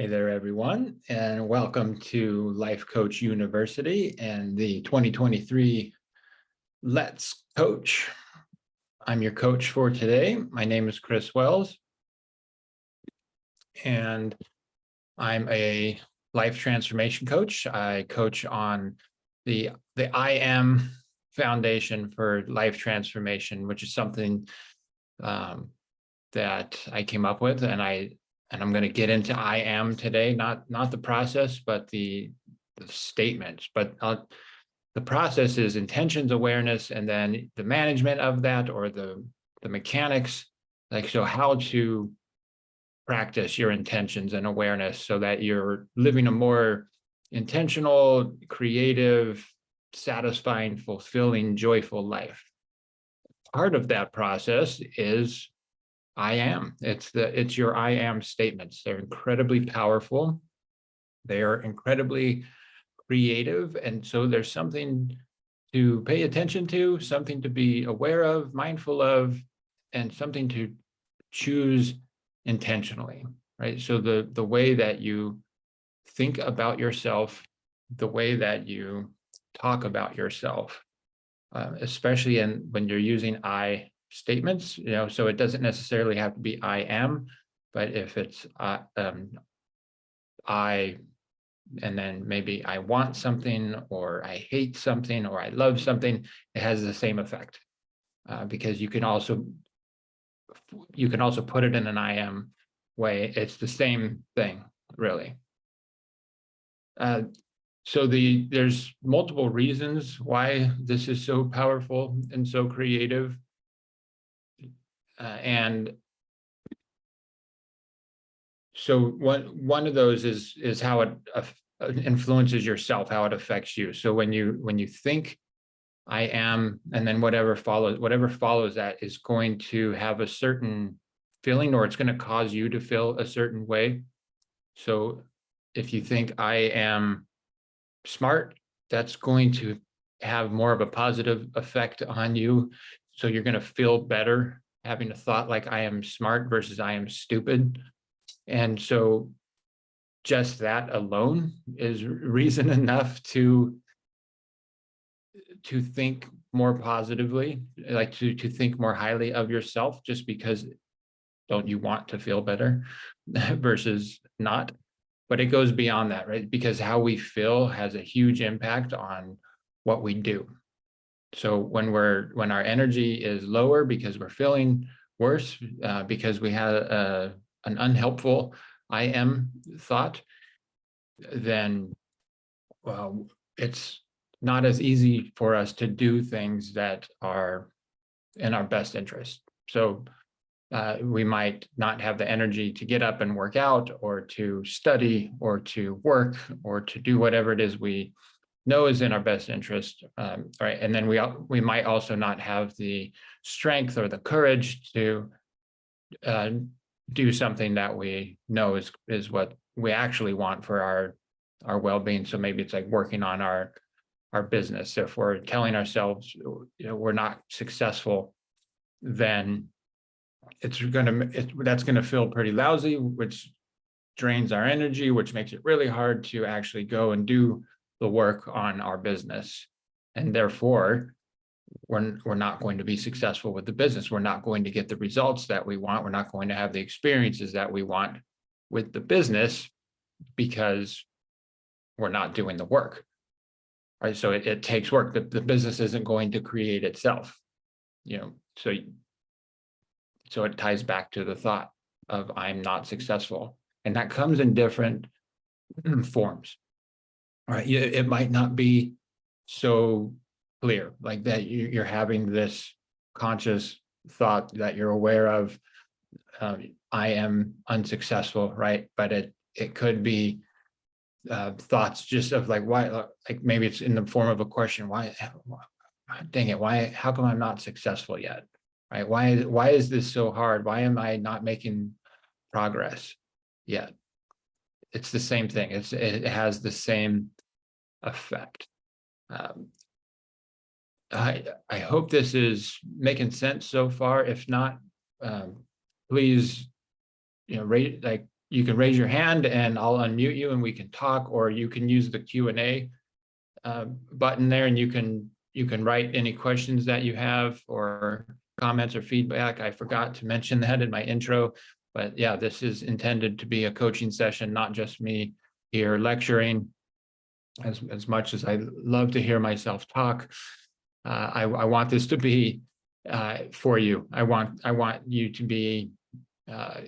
Hey there, everyone, and welcome to Life Coach University and the 2023 Let's Coach. I'm your coach for today. My name is Chris Wells, and I'm a life transformation coach. I coach on the I Am Foundation for Life Transformation, which is something that I came up with, and I'm going to get into I am today, not the process, but the statements. But the process is intentions awareness, and then the management of that, or the mechanics, like, so how to practice your intentions and awareness so that you're living a more intentional, creative, satisfying, fulfilling, joyful life. Part of that process is I am. It's your I am statements. They're incredibly powerful. They are incredibly creative. And so there's something to pay attention to, something to be aware of, mindful of, and something to choose intentionally, right? So the way that you think about yourself, the way that you talk about yourself, especially when you're using I statements, so it doesn't necessarily have to be I am, but if it's I, and then maybe I want something, or I hate something, or I love something, it has the same effect, because you can also put it in an I am way. It's the same thing, really. So there's multiple reasons why this is so powerful and so creative. And so one of those is how it influences yourself, how it affects you. So when you think I am, and then whatever follows that is going to have a certain feeling, or it's going to cause you to feel a certain way. So if you think I am smart, that's going to have more of a positive effect on you. So you're going to feel better having a thought like I am smart versus I am stupid. And so just that alone is reason enough to think more positively, like to think more highly of yourself, just because don't you want to feel better versus not. But it goes beyond that, right? Because how we feel has a huge impact on what we do. So when our energy is lower because we're feeling worse, because we had an unhelpful I am thought, then it's not as easy for us to do things that are in our best interest. So we might not have the energy to get up and work out, or to study, or to work, or to do whatever it is we know is in our best interest, right? And then we might also not have the strength or the courage to do something that we know is what we actually want for our well-being. So maybe it's like working on our business. If we're telling ourselves we're not successful, then that's gonna feel pretty lousy, which drains our energy, which makes it really hard to actually go and do the work on our business. And therefore, we're not going to be successful with the business. We're not going to get the results that we want. We're not going to have the experiences that we want with the business, because we're not doing the work, right? So it takes work. The business isn't going to create itself, so it ties back to the thought of I'm not successful. And that comes in different forms, right? It might not be so clear, like that you're having this conscious thought that you're aware of, I am unsuccessful, right? But it could be thoughts just of like, why, like maybe it's in the form of a question, why dang it, how come I'm not successful yet? Right? Why is this so hard? Why am I not making progress yet? It's the same thing. It has the same effect. I hope this is making sense so far. If not, please, rate, like, you can raise your hand and I'll unmute you and we can talk, or you can use the Q&A button there, and you can write any questions that you have or comments or feedback. I forgot to mention that in my intro, but yeah, this is intended to be a coaching session, not just me here lecturing. As much as I love to hear myself talk, I want this to be for you. I want you to be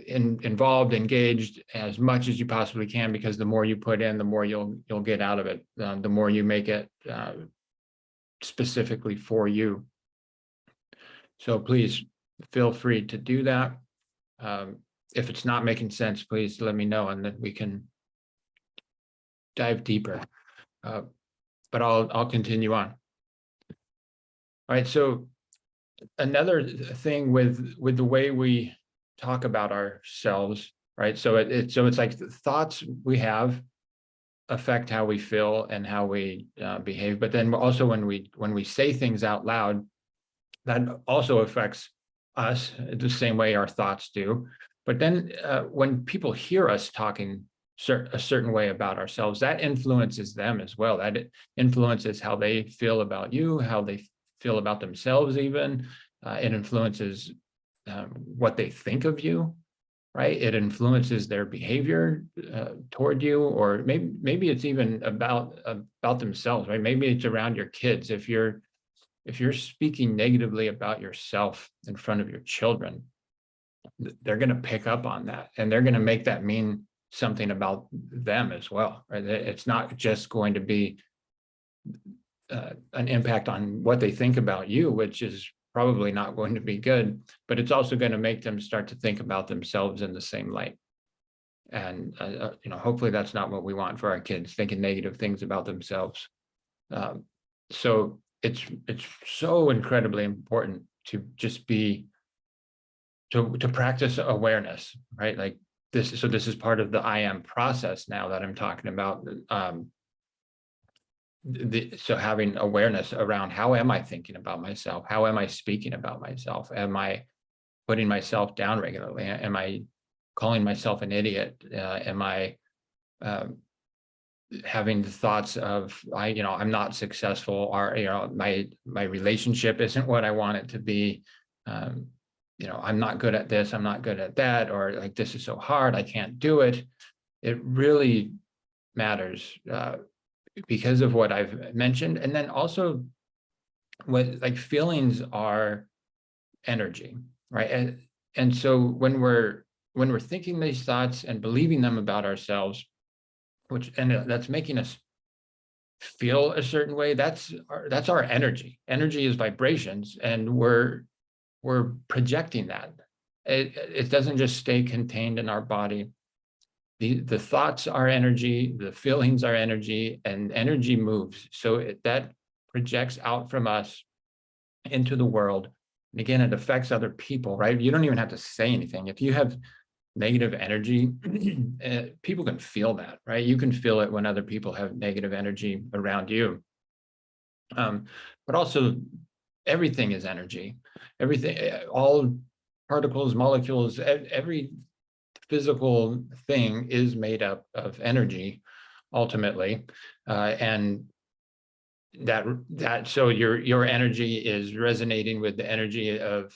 involved, engaged as much as you possibly can, because the more you put in, the more you'll get out of it. The more you make it specifically for you. So please feel free to do that. If it's not making sense, please let me know, and then we can dive deeper. But I'll continue on. All right. So another thing with the way we talk about ourselves, right? So it's like the thoughts we have affect how we feel and how we behave. But then also when we say things out loud, that also affects us the same way our thoughts do. But then when people hear us talking a certain way about ourselves, that influences them as well. That influences how they feel about you, how they feel about themselves even. It influences what they think of you, right? It influences their behavior toward you, or maybe it's even about themselves, right? Maybe it's around your kids. If you're speaking negatively about yourself in front of your children, they're going to pick up on that, and they're going to make that mean something about them as well, right? It's not just going to be an impact on what they think about you, which is probably not going to be good, but it's also going to make them start to think about themselves in the same light. And hopefully that's not what we want for our kids, thinking negative things about themselves. So it's so incredibly important to just be to practice awareness, right? Like this. So this is part of the I am process now that I'm talking about. So having awareness around, how am I thinking about myself? How am I speaking about myself? Am I putting myself down regularly? Am I calling myself an idiot? Am I having the thoughts of I'm not successful, or my relationship isn't what I want it to be? I'm not good at this, I'm not good at that, or like this is so hard, I can't do it. It really matters because of what I've mentioned. And then also like feelings are energy, right? And so when we're thinking these thoughts and believing them about ourselves, that's making us feel a certain way, that's our energy. Energy is vibrations, and we're projecting that. It doesn't just stay contained in our body. The thoughts are energy, the feelings are energy, and energy moves. So that projects out from us into the world. And again, it affects other people, right? You don't even have to say anything. If you have negative energy, people can feel that, right? You can feel it when other people have negative energy around you. But also, everything is energy. Everything, all particles, molecules, every physical thing is made up of energy ultimately. And so your energy is resonating with the energy of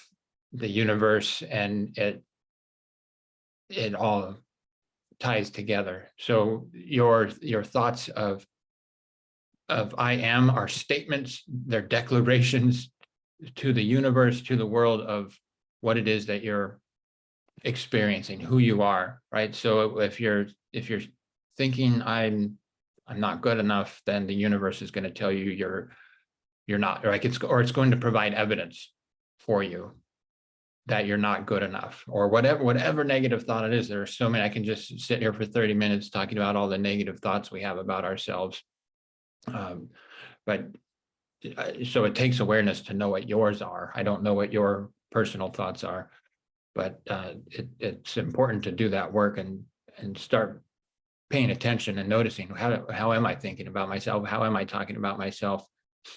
the universe, and it all ties together. So your thoughts of I am are statements, they're declarations to the universe, to the world, of what it is that you're experiencing, who you are, right? So if you're thinking I'm not good enough, then the universe is going to tell you you're not, like it's going to provide evidence for you that you're not good enough, or whatever negative thought it is. There are so many. I can just sit here for 30 minutes talking about all the negative thoughts we have about ourselves. But so it takes awareness to know what yours are. I don't know what your personal thoughts are, but it's important to do that work and start paying attention and noticing, how am I thinking about myself? How am I talking about myself?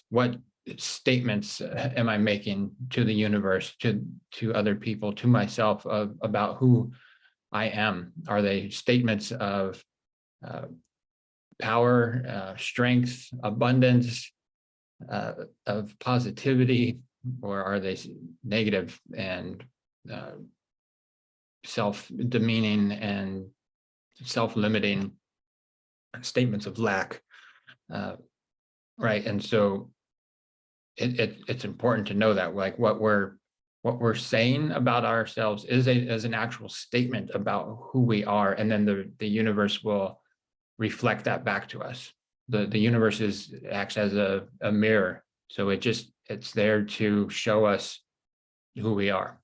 What statements am I making to the universe, to other people, to myself, about who I am? Are they statements of power, strength, abundance, of positivity, or are they negative and self-demeaning and self-limiting statements of lack? Right. And so it's important to know that, like, what we're saying about ourselves is an actual statement about who we are, and then the universe will reflect that back to us. The universe acts as a mirror, so it's there to show us who we are,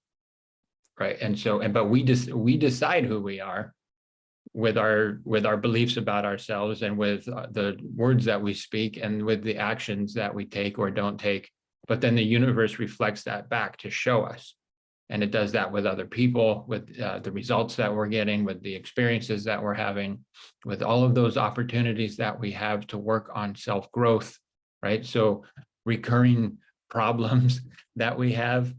right? And so, but we decide who we are with our beliefs about ourselves, and with the words that we speak, and with the actions that we take or don't take. But then the universe reflects that back to show us. And it does that with other people, with the results that we're getting, with the experiences that we're having, with all of those opportunities that we have to work on self-growth, right? So recurring problems that we have,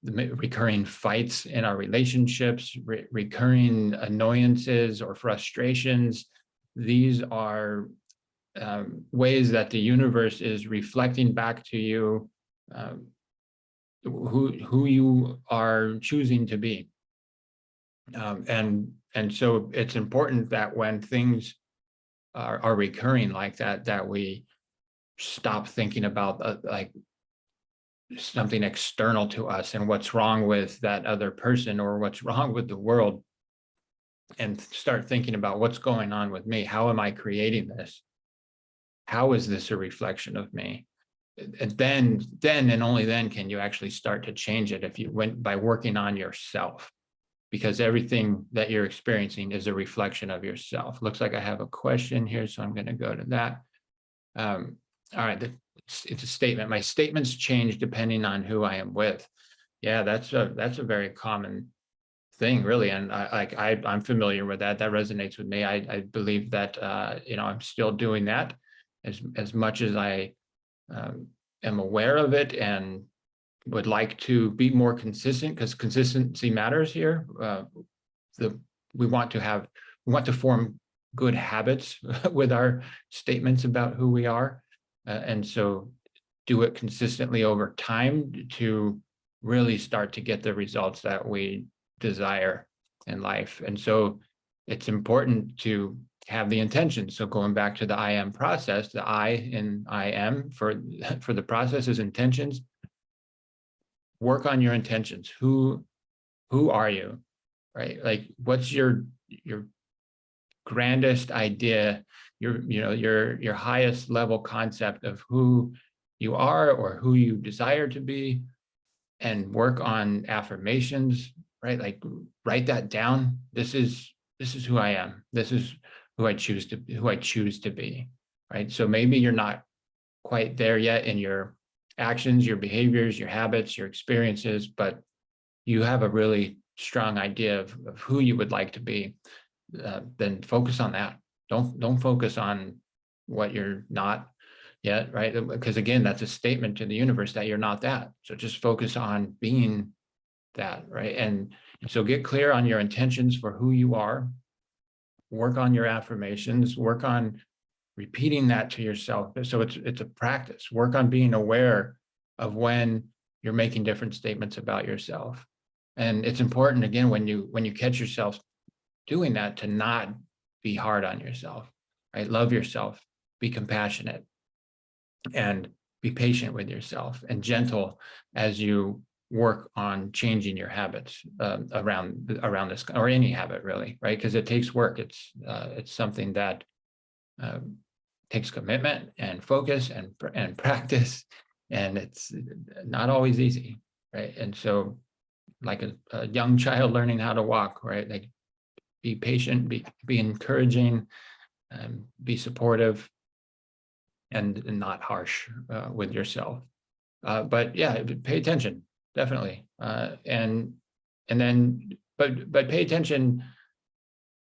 recurring fights in our relationships, recurring annoyances or frustrations, these are ways that the universe is reflecting back to you who you are choosing to be. And so it's important that when things are recurring like that, that we stop thinking about like something external to us and what's wrong with that other person or what's wrong with the world, and start thinking about what's going on with me. How am I creating this? How is this a reflection of me? And then and only then can you actually start to change it, if you went by working on yourself, because everything that you're experiencing is a reflection of yourself. Looks like I have a question here, so I'm going to go to that. All right, it's a statement. My statements change depending on who I am with. Yeah, that's a very common thing, really, and I'm familiar with that. That resonates with me. I believe that I'm still doing that as much as I am aware of it, and would like to be more consistent, because consistency matters here. We want to form good habits with our statements about who we are, and so do it consistently over time to really start to get the results that we desire in life. And so it's important to have the intention. So going back to the I am process, the I in I am for the process is intentions. Work on your intentions. Who are you, right? Like, what's your grandest idea, your highest level concept of who you are or who you desire to be, and work on affirmations, right? Like, write that down. This is who I am. This is who I choose to be, right? So maybe you're not quite there yet in your actions, your behaviors, your habits, your experiences, but you have a really strong idea of who you would like to be. Then focus on that. Don't focus on what you're not yet, right? Because again, that's a statement to the universe that you're not that. So just focus on being that, right? And so get clear on your intentions for who you are. Work on your affirmations. Work on repeating that to yourself. So it's a practice. Work on being aware of when you're making different statements about yourself. And it's important, again, when you catch yourself doing that, to not be hard on yourself, right? Love yourself, be compassionate, and be patient with yourself, and gentle as you work on changing your habits around this, or any habit, really, right? Because it takes work. It's something that takes commitment and focus and practice, and it's not always easy, right? And so, like a young child learning how to walk, right? Like, be patient, be encouraging, be supportive, and not harsh with yourself. But yeah, pay attention, definitely, and then but pay attention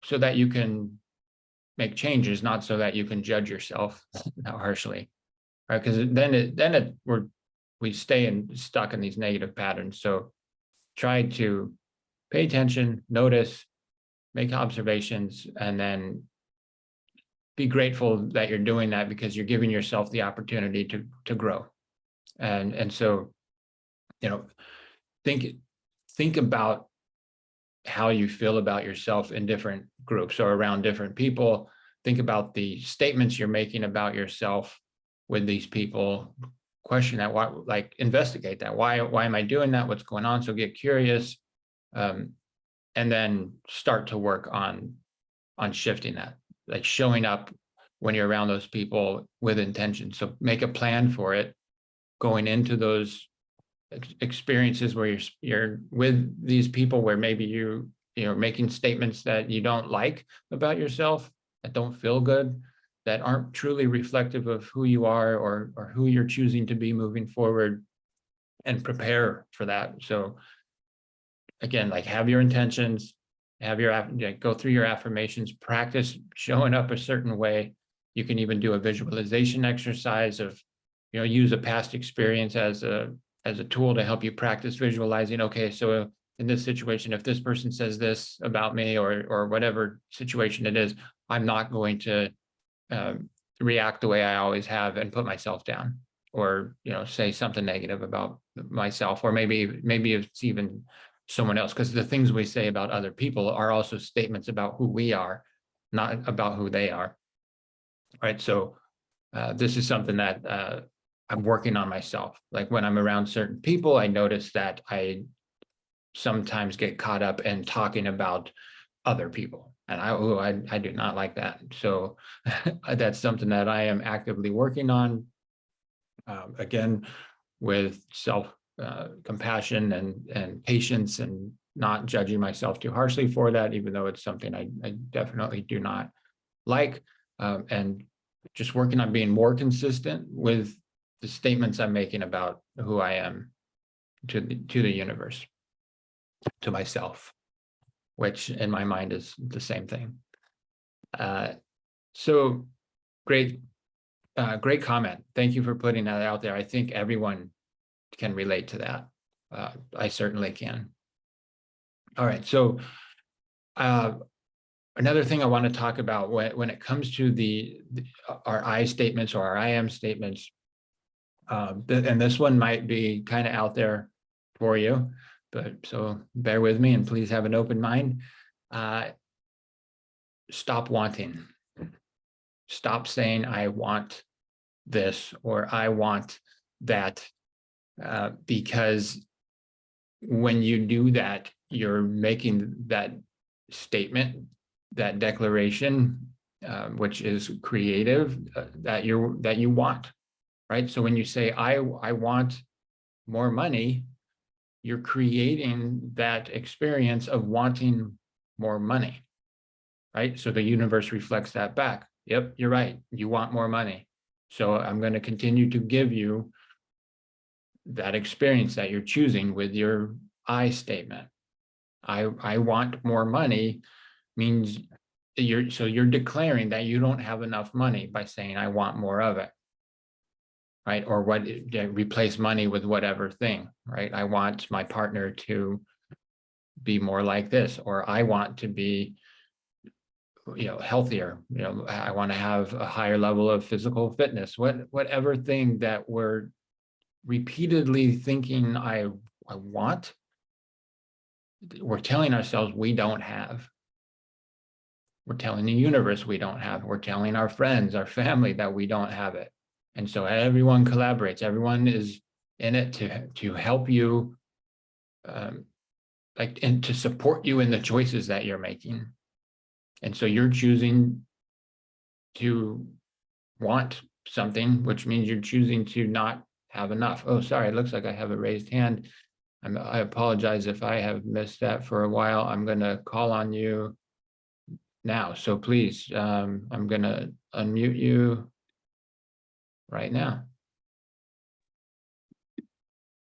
so that you can make changes, not so that you can judge yourself harshly, right? Because then we stay stuck in these negative patterns. So try to pay attention, notice, make observations, and then be grateful that you're doing that, because you're giving yourself the opportunity to grow. And so, think about how you feel about yourself in different groups or around different people. Think about the statements you're making about yourself with these people. Question that, why, like investigate that. Why am I doing that? What's going on? So get curious, and then start to work on shifting that, like showing up when you're around those people with intention. So make a plan for it, going into those experiences where you're with these people, where maybe you're making statements that you don't like about yourself, that don't feel good, that aren't truly reflective of who you are or who you're choosing to be moving forward, and prepare for that. So again, like, have your intentions, have your go through your affirmations, practice showing up a certain way. You can even do a visualization exercise of, use a past experience as a tool to help you practice visualizing. Okay, so in this situation, if this person says this about me, or whatever situation it is, I'm not going to react the way I always have and put myself down, or say something negative about myself, or maybe it's even someone else, because the things we say about other people are also statements about who we are, not about who they are. Right. So this is something that I'm working on myself. Like, when I'm around certain people, I notice that I sometimes get caught up in talking about other people, and I do not like that. So that's something that I am actively working on. Again, with self compassion and patience, and not judging myself too harshly for that, even though it's something I definitely do not like, and just working on being more consistent with the statements I'm making about who I am to the universe, to myself, which in my mind is the same thing. So great comment. Thank you for putting that out there. I think everyone can relate to that. I certainly can. All right. So another thing I want to talk about when it comes to our I statements or our I am statements, and this one might be kind of out there for you, but so bear with me and please have an open mind. Stop wanting. Stop saying I want this or I want that, because when you do that, you're making that statement, that declaration, which is creative, that you want, right? So when you say I want more money, you're creating that experience of wanting more money, right? So the universe reflects that back. Yep, you're right. You want more money. So I'm going to continue to give you that experience that you're choosing with your I statement. I want more money means you're declaring that you don't have enough money by saying I want more of it, right? Or replace money with whatever thing, right? I want my partner to be more like this, or I want to be healthier, I want to have a higher level of physical fitness, whatever thing that we're repeatedly thinking I want, we're telling ourselves we don't have. We're telling the universe we don't have. We're telling our friends, our family, that we don't have it. And so everyone collaborates. Everyone is in it to help you, and to support you in the choices that you're making. And so you're choosing to want something, which means you're choosing to not have enough. Oh, sorry, it looks like I have a raised hand. I apologize if I have missed that for a while. I'm going to call on you now. So please, I'm going to unmute you right now.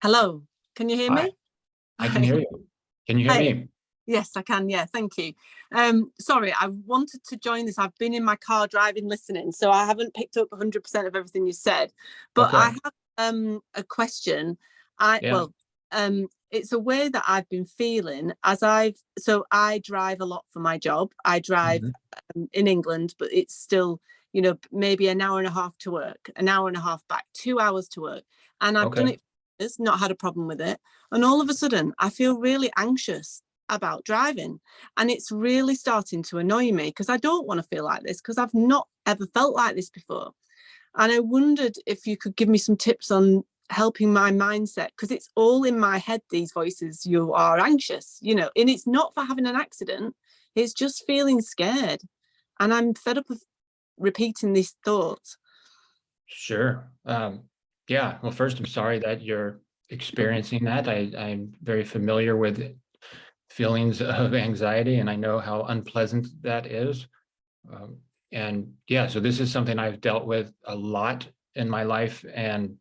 Hello, can you hear Hi. me? I can hear you. Can you hear me? Yes, I can. Yeah, thank you. Sorry, I wanted to join this. I've been in my car driving, listening, so I haven't picked up 100% of everything you said. But okay. I have a question. it's a way that I've been feeling so I drive a lot for my job. I drive Mhm. in England, but it's still, maybe an hour and a half to work, an hour and a half back, 2 hours to work. And I've done Okay. it, it's not had a problem with it. And all of a sudden, I feel really anxious about driving. And it's really starting to annoy me because I don't want to feel like this because I've not ever felt like this before. And I wondered if you could give me some tips on helping my mindset, because it's all in my head, these voices, you are anxious, and it's not for having an accident, it's just feeling scared. And I'm fed up of repeating these thoughts. Sure. Yeah. Well, first, I'm sorry that you're experiencing that. I'm very familiar with feelings of anxiety, and I know how unpleasant that is. Um, and yeah, so this is something I've dealt with a lot in my life, and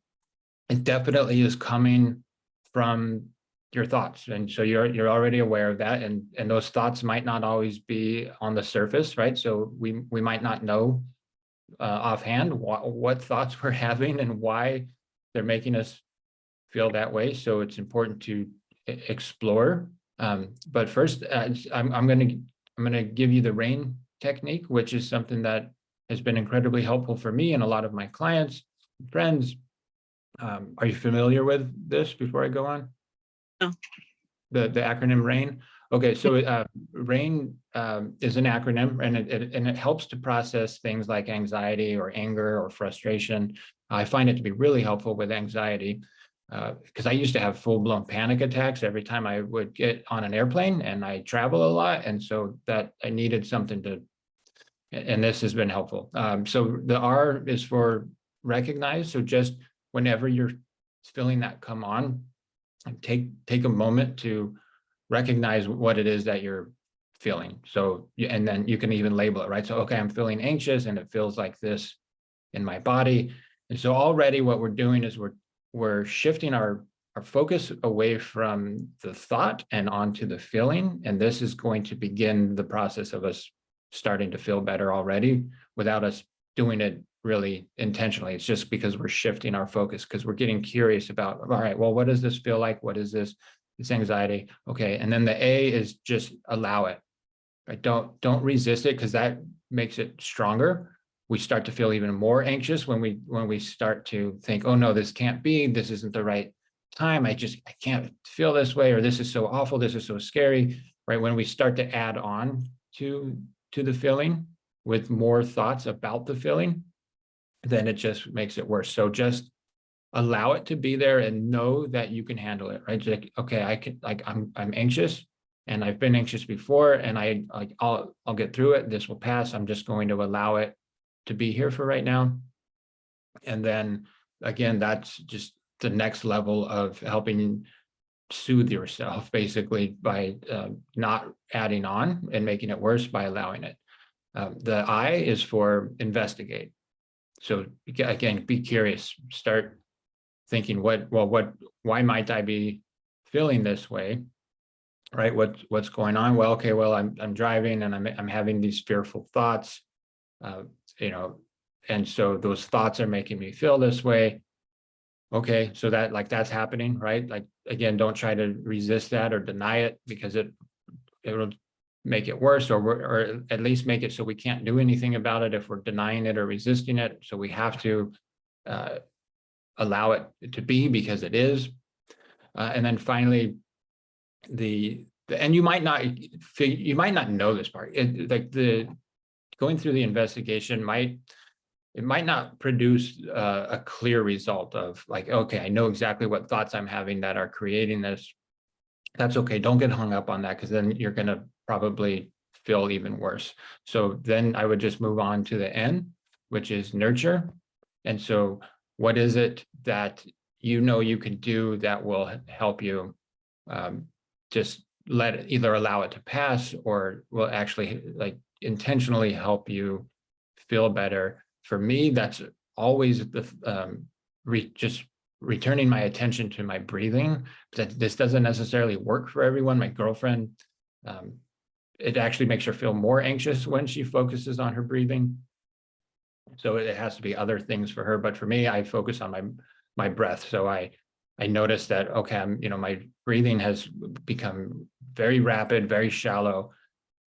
it definitely is coming from your thoughts. And so you're already aware of that, and those thoughts might not always be on the surface, right? So we might not know offhand what thoughts we're having and why they're making us feel that way. So it's important to explore. But first, I'm gonna give you the RAIN technique, which is something that has been incredibly helpful for me and a lot of my clients, friends. Are you familiar with this before I go on? Oh, The acronym RAIN? Okay, so RAIN is an acronym, and it helps to process things like anxiety or anger or frustration. I find it to be really helpful with anxiety because I used to have full-blown panic attacks every time I would get on an airplane, and I travel a lot, and so that I needed something to, and this has been helpful. So the R is for recognize. So just whenever you're feeling that come on, take a moment to recognize what it is that you're feeling. So, and then you can even label it, right? So, okay, I'm feeling anxious and it feels like this in my body. And so already what we're doing is we're shifting our focus away from the thought and onto the feeling. And this is going to begin the process of us starting to feel better already without us doing it really intentionally. It's just because we're shifting our focus because we're getting curious about, all right, well, what does this feel like? What is this? It's anxiety. Okay. And then the A is just allow it. Right? Don't resist it because that makes it stronger. We start to feel even more anxious when we start to think, oh no, this can't be, this isn't the right time. I can't feel this way, or this is so awful, this is so scary. Right. When we start to add on to the feeling with more thoughts about the feeling, then it just makes it worse. So just allow it to be there and know that you can handle it, right? Just like, okay, I can, like, I'm anxious and I've been anxious before, and I'll get through it. This will pass. I'm just going to allow it to be here for right now. And then again, that's just the next level of helping soothe yourself, basically, by not adding on and making it worse by allowing it. The I is for investigate. So again, be curious, start thinking why might I be feeling this way? Right? What's going on? Well, okay, well, I'm driving and I'm having these fearful thoughts, uh, you know, and so those thoughts are making me feel this way. Okay, so that's happening, right? Like again, don't try to resist that or deny it because it'll make it worse, or at least make it so we can't do anything about it if we're denying it or resisting it. So we have to uh, allow it to be because it is. And then finally, and you might not know this part. Like the going through the investigation might not produce a clear result of like, okay, I know exactly what thoughts I'm having that are creating this. That's okay. Don't get hung up on that because then you're going to probably feel even worse. So then I would just move on to the N, which is nurture. And so what is it that you know you can do that will help you um, just either allow it to pass or will actually like intentionally help you feel better. For me, that's always the just returning my attention to my breathing. But this doesn't necessarily work for everyone. My girlfriend, um, it actually makes her feel more anxious when she focuses on her breathing. So it has to be other things for her. But for me, I focus on my breath. So I I noticed that, okay, my breathing has become very rapid, very shallow,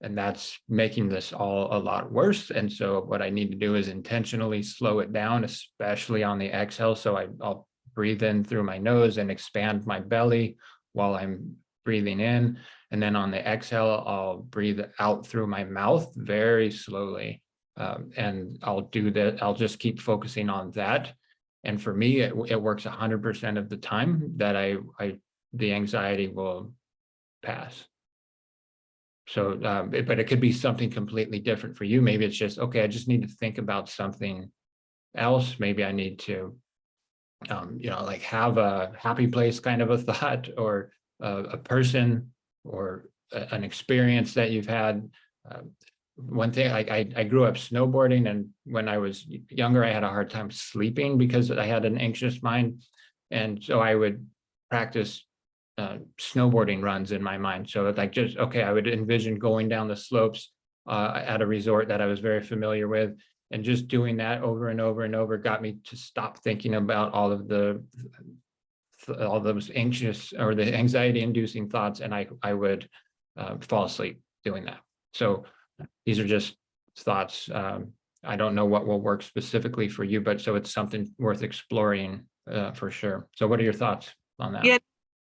and that's making this all a lot worse. And so what I need to do is intentionally slow it down, especially on the exhale. So I'll breathe in through my nose and expand my belly while I'm breathing in. And then on the exhale, I'll breathe out through my mouth very slowly. And I'll do that. I'll just keep focusing on that. And for me, it works 100% of the time that the anxiety will pass. So, but it could be something completely different for you. Maybe it's just, okay, I just need to think about something else. Maybe I need to, like have a happy place kind of a thought, or a person, or an experience that you've had. One thing, I grew up snowboarding, and when I was younger, I had a hard time sleeping because I had an anxious mind. And so I would practice snowboarding runs in my mind. So like, okay, I would envision going down the slopes at a resort that I was very familiar with, and just doing that over and over and over got me to stop thinking about all those anxious or the anxiety inducing thoughts. And I would fall asleep doing that. So these are just thoughts. I don't know what will work specifically for you, but so it's something worth exploring for sure. So what are your thoughts on that? Yeah, I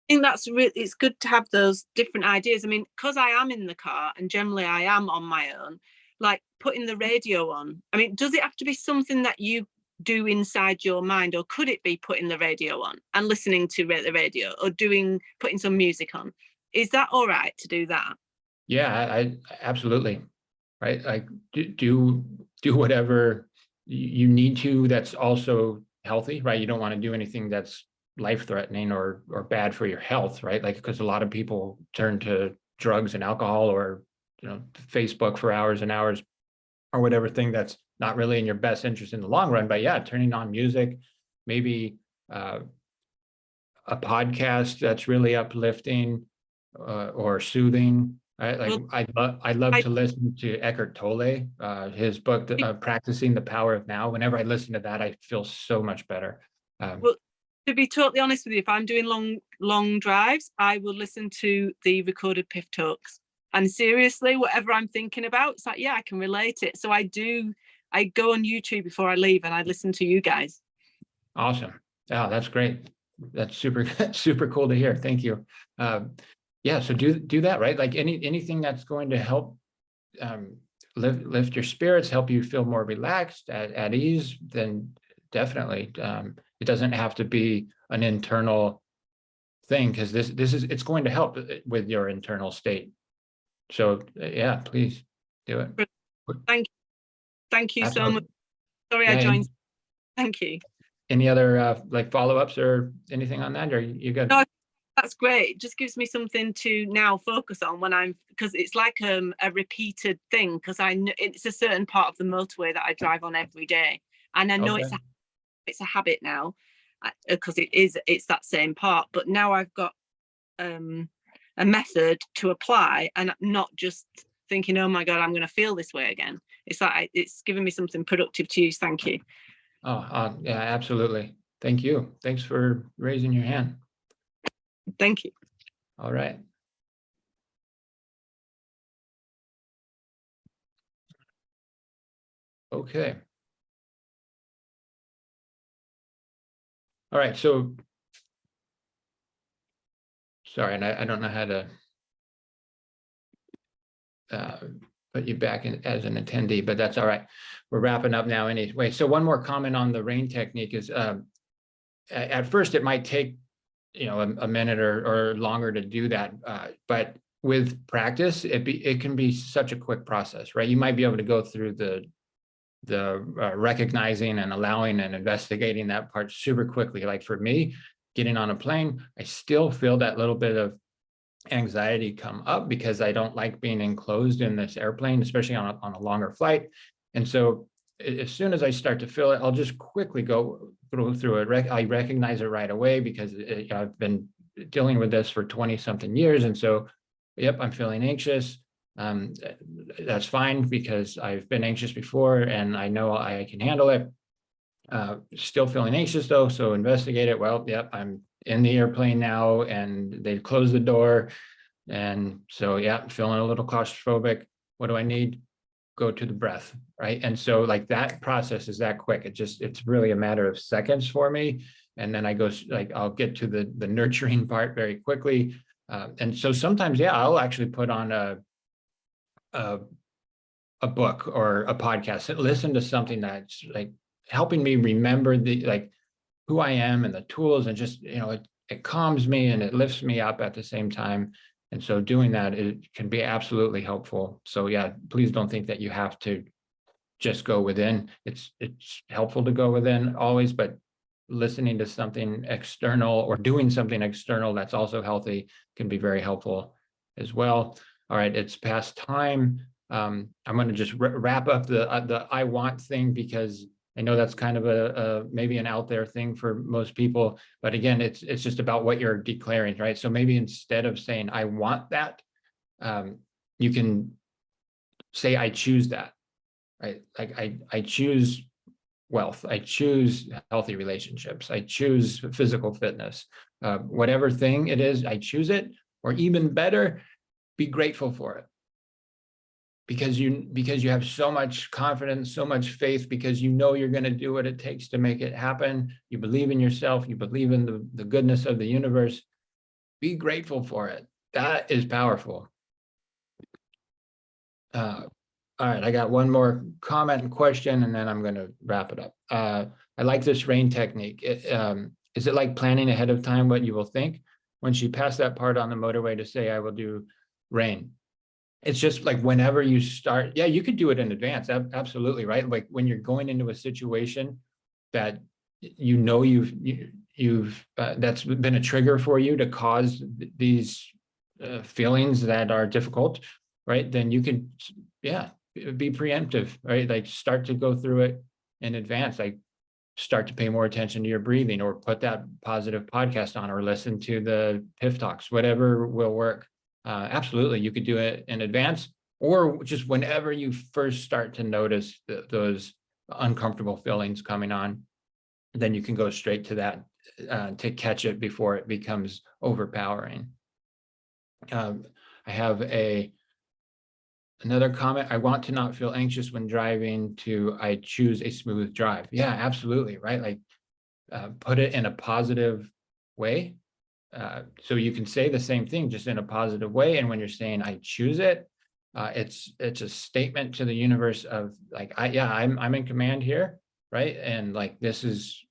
think that's really, it's good to have those different ideas. I mean, because I am in the car and generally I am on my own, like putting the radio on. I mean, does it have to be something that you do inside your mind, or could it be putting the radio on and listening to the radio, or putting some music on? Is that all right to do that? Yeah, I absolutely. Right. Like do whatever you need to, that's also healthy, right? You don't want to do anything that's life threatening or bad for your health, right? Like, because a lot of people turn to drugs and alcohol, or Facebook for hours and hours, or whatever thing that's not really in your best interest in the long run. But yeah, turning on music, maybe a podcast that's really uplifting or soothing. Like Well, I love I, to listen to Eckhart Tolle, his book, Practicing the Power of Now. Whenever I listen to that, I feel so much better. well, to be totally honest with you, if I'm doing long drives, I will listen to the recorded Piff Talks. And seriously, whatever I'm thinking about, it's like, yeah, I can relate it. So I go on YouTube before I leave and I listen to you guys. Awesome. Oh, that's great. That's super, super cool to hear. Thank you. Yeah, so do that, right? Like anything that's going to help lift your spirits, help you feel more relaxed, at ease, then definitely. It doesn't have to be an internal thing, because it's going to help with your internal state. So yeah, please do it. Thank you so much. Absolutely. Sorry, I Yeah, joined. Thank you. any other like follow-ups or anything on that, or you good? No, that's great. It just gives me something to now focus on because it's like a repeated thing, because I know it's a certain part of the motorway that I drive on every day, and I know Okay. it's a habit now, because it's that same part. But now I've got a method to apply, and not just thinking, oh my god, I'm going to feel this way again. It's like it's given me something productive to use. Thank you. Oh, yeah, absolutely. Thank you. Thanks for raising your hand. Thank you. All right. Okay. All right. So, sorry, and I don't know how to put you back in as an attendee, but that's all right. We're wrapping up now anyway. So one more comment on the rain technique is, at first it might take, a minute or longer to do that. But with practice, it can be such a quick process, right? You might be able to go through the recognizing and allowing and investigating that part super quickly. Like for me, getting on a plane, I still feel that little bit of anxiety come up because I don't like being enclosed in this airplane, especially on a longer flight. And so as soon as I start to feel it, I'll just quickly go through it. I recognize it right away because I've been dealing with this for 20 something years. And so, yep, I'm feeling anxious. That's fine because I've been anxious before and I know I can handle it. Still feeling anxious though, so investigate it. Well, yep, I'm in the airplane now and they close the door. And so, yeah, feeling a little claustrophobic. What do I need? Go to the breath, right? And so like that process is that quick. It's really a matter of seconds for me. And then I go, like, I'll get to the nurturing part very quickly. And so sometimes, yeah, I'll actually put on a book or a podcast and listen to something that's like helping me remember like who I am and the tools, and just, it calms me and it lifts me up at the same time. And so doing that, it can be absolutely helpful. So yeah, please don't think that you have to just go within. It's helpful to go within always, but listening to something external or doing something external that's also healthy can be very helpful as well. All right, it's past time. I'm going to just wrap up the I want thing, because I know that's kind of a maybe an out there thing for most people, but again, it's just about what you're declaring, right? So maybe instead of saying I want that, you can say I choose that, right? Like I choose wealth, I choose healthy relationships, I choose physical fitness, whatever thing it is, I choose it. Or even better, be grateful for it. Because you have so much confidence, so much faith, because you know you're going to do what it takes to make it happen. You believe in yourself, you believe in the goodness of the universe. Be grateful for it. That is powerful. All right, I got one more comment and question, and then I'm going to wrap it up. I like this rain technique. Is it like planning ahead of time what you will think? When she passed that part on the motorway to say, I will do rain. It's just like whenever you start, yeah, you could do it in advance. Absolutely, right? Like when you're going into a situation that you've that's been a trigger for you to cause these feelings that are difficult, right? Then you can, yeah, be preemptive, right? Like start to go through it in advance. Like start to pay more attention to your breathing, or put that positive podcast on, or listen to the PIF talks, whatever will work. Absolutely, you could do it in advance, or just whenever you first start to notice those uncomfortable feelings coming on, then you can go straight to that to catch it before it becomes overpowering. I have another comment. I want to not feel anxious when driving to I choose a smooth drive. Yeah, absolutely, right? Like put it in a positive way. So you can say the same thing just in a positive way. And when you're saying I choose it, it's a statement to the universe of like, I'm in command here, right? And like this is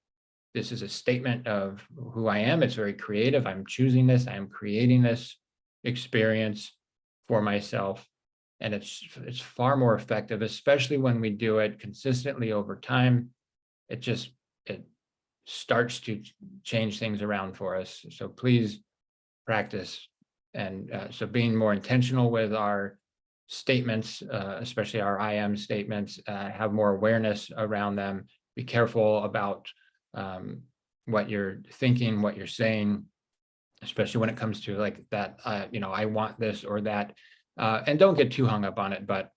a statement of who I am. It's very creative. I'm choosing this. I am creating this experience for myself. And it's far more effective, especially when we do it consistently over time. It starts to change things around for us. So please practice. And so being more intentional with our statements, especially our I am statements, have more awareness around them. Be careful about what you're thinking, what you're saying, especially when it comes to like that, I want this or that. And don't get too hung up on it, but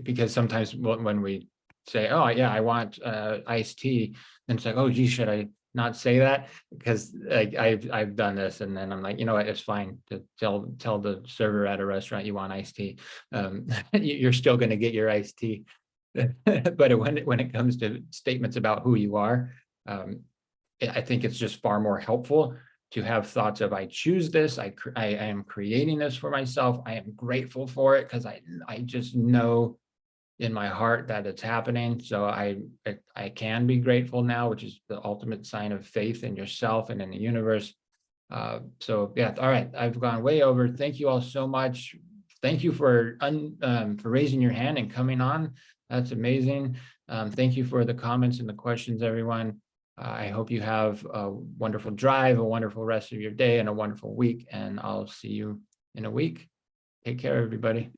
because sometimes when we say, oh yeah, I want iced tea, and it's like, oh gee, should I not say that? Because like I've done this, and then I'm like, you know what, it's fine to tell the server at a restaurant you want iced tea. You're still going to get your iced tea. But when it comes to statements about who you are, I think it's just far more helpful to have thoughts of I choose this, I am creating this for myself, I am grateful for it because I just know in my heart that it's happening. So I can be grateful now, which is the ultimate sign of faith in yourself and in the universe. So yeah, all right, I've gone way over. Thank you all so much. Thank you for raising your hand and coming on. That's amazing. Thank you for the comments and the questions, everyone. I hope you have a wonderful drive, a wonderful rest of your day, and a wonderful week. And I'll see you in a week. Take care, everybody.